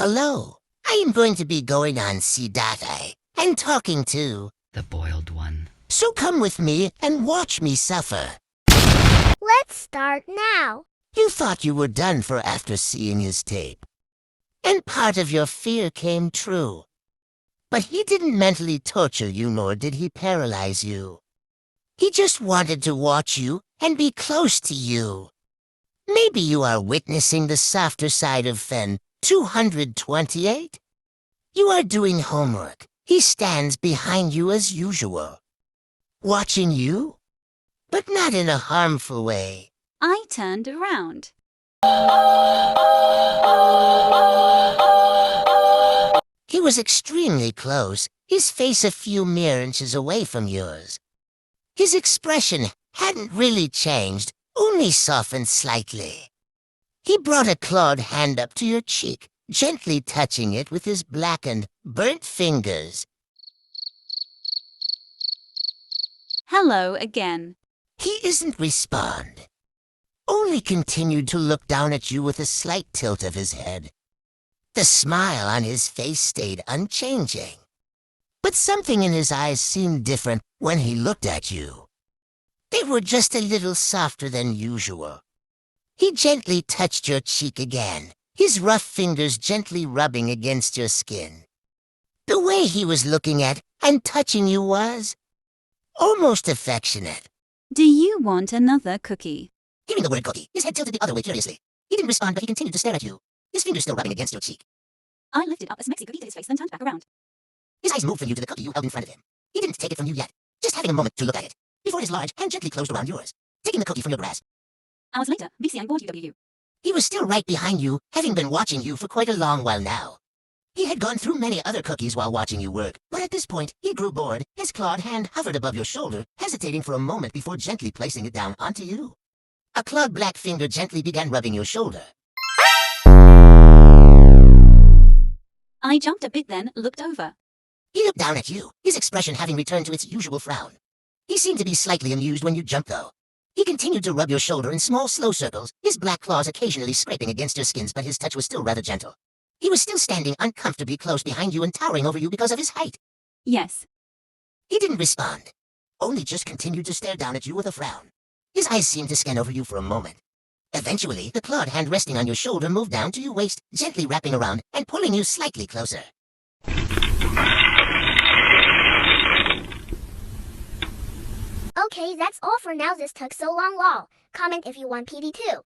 Hello. I am going to be going on Siddhartha and talking to... The boiled one. So come with me and watch me suffer. Let's start now. You thought you were done for after seeing his tape. And part of your fear came true. But he didn't mentally torture you, nor did he paralyze you. He just wanted to watch you and be close to you. Maybe you are witnessing the softer side of Fen 228? You are doing homework. He stands behind you as usual. Watching you, but not in a harmful way. I turned around. He was extremely close, his face a few mere inches away from yours. His expression hadn't really changed, only softened slightly. He brought a clawed hand up to your cheek, gently touching it with his blackened, burnt fingers. Hello again. He isn't respond. Only continued to look down at you with a slight tilt of his head. The smile on his face stayed unchanging. But something in his eyes seemed different when he looked at you. They were just a little softer than usual. He gently touched your cheek again, his rough fingers gently rubbing against your skin. The way he was looking at and touching you was almost affectionate. Do you want another cookie? Hearing the word cookie, his head tilted the other way curiously. He didn't respond, but he continued to stare at you, his fingers still rubbing against your cheek. I lifted up a Smexy cookie to his face, then turned back around. His eyes moved from you to the cookie you held in front of him. He didn't take it from you yet, just having a moment to look at it, before his large hand gently closed around yours, taking the cookie from your grasp. Hours later, BCN bored UWU. He was still right behind you, having been watching you for quite a long while now. He had gone through many other cookies while watching you work, but at this point, he grew bored. His clawed hand hovered above your shoulder, hesitating for a moment before gently placing it down onto you. A clawed black finger gently began rubbing your shoulder. I jumped a bit then, looked over. He looked down at you, his expression having returned to its usual frown. He seemed to be slightly amused when you jumped, though. He continued to rub your shoulder in small, slow circles, his black claws occasionally scraping against your skins, but his touch was still rather gentle. He was still standing uncomfortably close behind you and towering over you because of his height. Yes. He didn't respond, only just continued to stare down at you with a frown. His eyes seemed to scan over you for a moment. Eventually, the clawed hand resting on your shoulder moved down to your waist, gently wrapping around and pulling you slightly closer. Okay, that's all for now. This took so long, lol. Comment if you want PD2.